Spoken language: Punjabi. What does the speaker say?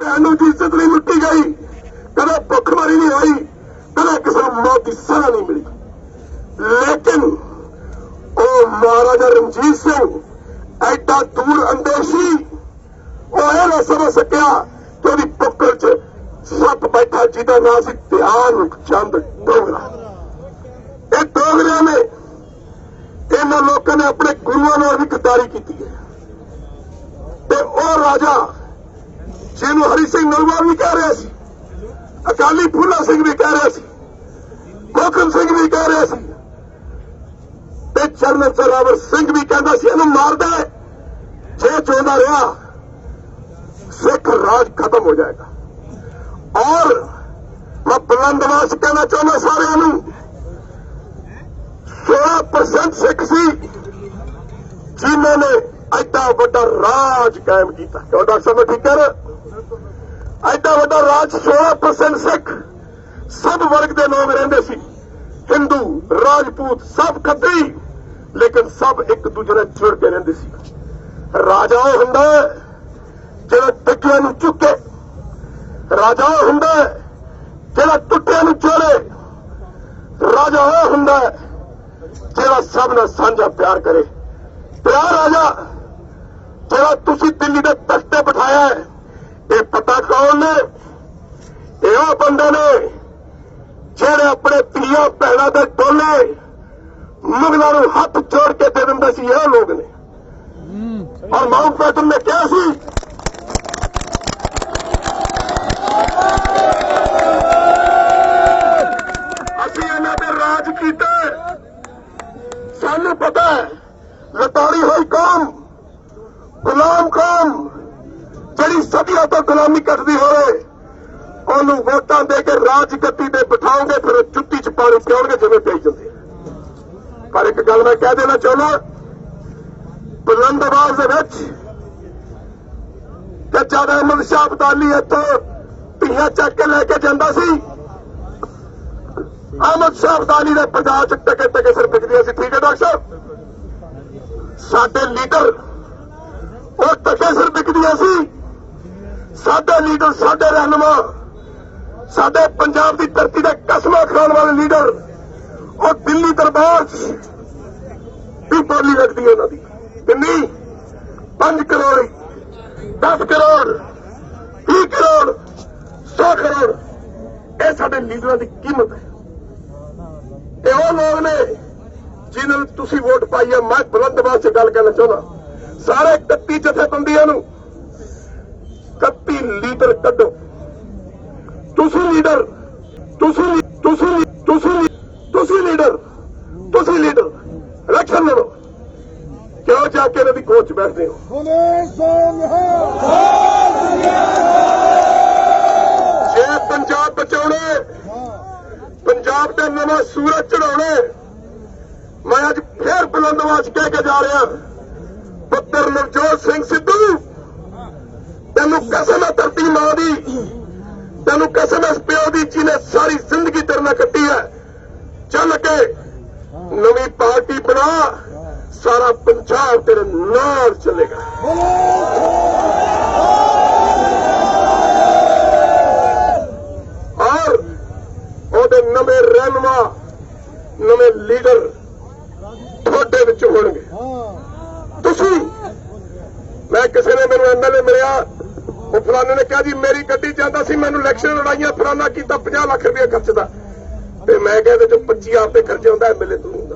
सानू की इज्जत नहीं लुटी गई, कदे भुखमरी नहीं होई, कदे किसी को मौत की सजा नहीं मिली। लेकिन वो महाराजा रणजीत सिंह एडा दूर अंदेशी वो यह ना समझ सकिया कि उसकी पुक्कड़ च सप बैठा जिदा नाम सी ध्यान चंद डोगरा। ये डोगरिया ने इन्होंने लोगों ने अपने गुरुओं ने भी गद्दारी की है। राजा जिन्होंने हरि सिंह नलवा भी कह रहे थे, अकाली फूला सिंह भी कह रहे थे, मोहकम सिंह भी कह रहे थे, जनरल जोरावर सिंह भी कहता सी इन्हू मार दे, जे चाहता रहा सिख राज खत्म हो जाएगा। और मैं बुलंदवास कहना चाहना सारे 16% सिख सी जिन्होंने एडा वड्डा राज कायम किया। क्यों डॉक्टर साहब ठीक कह रहे? एडा वड्डा राज 16% सिख सब वर्ग के लोग रहते सी, हिंदू राजपूत सब खत्री, लेकिन सब एक दूसरे ने जुड़ के रहते सी। राजा वो हुंदा जिहड़ा डिग्गियां नूं चुके, राजा वो हुंदा जिहड़ा टुट्टियां नूं जोड़े, राजा वो हुंदा जिहड़ा सब नाल साझा प्यार करे। प्यार राजा जिहड़ा तुसीं दिल्ली दे तख्ते बिठाया है, ये पता कौन ने? ये वो बंदे ने जिहड़े अपने धीआं भैणां दे डोले मुगलों को हाथ जोड़ के दे देंगे सी, ये लोग ने। और माउंट बैटन ने क्या सी असी इन्हां ते राज कीता, सानू पता है लताड़ी हुई कौम, गुलाम कौम जिहड़ी सदियां तो गुलामी कटदी होवे, ਉਹਨੂੰ ਵੋਟਾਂ ਦੇ ਕੇ ਰਾਜ ਗੱਦੀ ਤੇ ਬਿਠਾਓਗੇ, ਫਿਰ ਉਹ ਜੁੱਤੀ ਚ ਪਾਣੀ ਪਿਆਉਣਗੇ ਜਿਵੇਂ ਪਿਆਈ ਜਾਂਦੇ। ਪਰ ਇੱਕ ਗੱਲ ਮੈਂ ਕਹਿ ਦੇਣਾ ਚਾਹੁੰਦਾ, ਬੁਲੰਦਵਾਸ ਦੇ ਵਿੱਚ ਕਿ ਜਦ ਅਹਿਮਦ ਸ਼ਾਹ ਅਬਦਾਲੀ ਇੱਥੋਂ ਧੀਆਂ ਚੱਕ ਕੇ ਲੈ ਕੇ ਜਾਂਦਾ ਸੀ, ਅਹਿਮਦ ਸ਼ਾਹ ਅਬਦਾਲੀ ਦੇ ਪੰਜਾਬ ਚ ਟਕੇ ਟਕੇ ਸਿਰ ਵਿਕਦੀਆਂ ਸੀ। ਠੀਕ ਹੈ ਡਾਕਟਰ ਸਾਹਿਬ, ਸਾਡੇ ਲੀਡਰ ਉਹ ਟਕੇ ਸਿਰ ਵਿਕਦੀਆਂ ਸੀ। ਸਾਡੇ ਲੀਡਰ, ਸਾਡੇ ਰਹਿਨੁਮਾ, ਸਾਡੇ ਪੰਜਾਬ ਦੀ ਧਰਤੀ ਦੇ ਕਸਮਾਂ ਖਾਣ ਵਾਲੇ ਲੀਡਰ, ਉਹ ਦਿੱਲੀ ਦਰਬਾਰ ਦੀ ਬੋਲੀ ਲੱਗਦੀ ਹੈ ਉਹਨਾਂ ਦੀ ਕਿੰਨੀ? 5 ਕਰੋੜ 10 ਕਰੋੜ 20 ਕਰੋੜ 100 ਕਰੋੜ। ਇਹ ਸਾਡੇ ਲੀਡਰਾਂ ਦੀ ਕੀਮਤ ਹੈ। ਇਹ ਉਹ ਲੋਕ ਨੇ ਜਿਨ੍ਹਾਂ ਨੂੰ ਤੁਸੀਂ ਵੋਟ ਪਾਈ ਹੈ। ਮੈਂ ਬੁਲੰਦਵਾਸ 'ਚ ਗੱਲ ਕਰਨਾ ਚਾਹੁੰਦਾ, ਸਾਰੇ 31 ਜਥੇਬੰਦੀਆਂ ਨੂੰ 31 ਲੀਡਰ ਕੱਢੋ। ਤੁਸੀਂ ਲੀਡਰ, ਤੁਸੀਂ ਲੀਡਰ ਇਲੈਕਸ਼ਨ ਲੜੋ। ਕਿਉਂ ਜਾ ਕੇ ਇਹਨਾਂ ਦੀ ਕੋਚ ਬੈਠਦੇ ਹੋ? ਜੇ ਪੰਜਾਬ ਬਚਾਉਣੇ, ਪੰਜਾਬ ਦਾ ਨਵਾਂ ਸੂਰਜ ਚੜਾਉਣੇ, ਮੈਂ ਅੱਜ ਫੇਰ ਬੁਲੰਦਵਾਸ ਕਹਿ ਕੇ ਜਾ ਰਿਹਾ, ਪੁੱਤਰ ਨਵਜੋਤ ਸਿੰਘ ਸਿੱਧੂ, ਤੈਨੂੰ ਕਸਮ ਹੈ ਧਰਤੀ ਮਾਂ ਦੀ, ਤੈਨੂੰ ਕਸਮ ਹੈ ਪਿਓ ਦੀ ਜਿਹਨੇ ਸਾਰੀ ਜ਼ਿੰਦਗੀ ਤੇਰੇ ਨਾਲ ਕੱਟੀ ਹੈ। ਚੱਲ ਕੇ ਨਵੀਂ ਪਾਰਟੀ ਬਣਾ, ਸਾਰਾ ਪੰਜਾਬ ਤੇਰੇ ਨਾਲ ਚੱਲੇਗਾ। ਔਰ ਉਹਦੇ ਨਵੇਂ ਰਹਿਨੁਮਾ, ਨਵੇਂ ਲੀਡਰ ਤੁਹਾਡੇ ਵਿੱਚ ਹੋਣਗੇ। ਤੁਸੀਂ, ਮੈਂ ਕਿਸੇ ਨੇ ਮੈਨੂੰ ਐਮਐਲਏ ਮਿਲਿਆ, ਉਹ ਫਲਾਣੇ ਨੇ ਕਿਹਾ ਜੀ ਮੇਰੀ ਗੱਡੀ ਜਾਂਦਾ ਸੀ, ਮੈਨੂੰ ਇਲੈਕਸ਼ਨ ਲੜਾਈਆਂ ਫਲਾਣਾ ਕੀਤਾ, 50 ਲੱਖ ਰੁਪਏ ਖਰਚਦਾ, ਤੇ ਮੈਂ ਕਿਹਾ ਇਹਦੇ ਚੋਂ 25 ਆਪੇ ਖਰਚੇ ਹੁੰਦਾ, ਐਮਐਲਏ ਤੂੰ ਹੁੰਦਾ।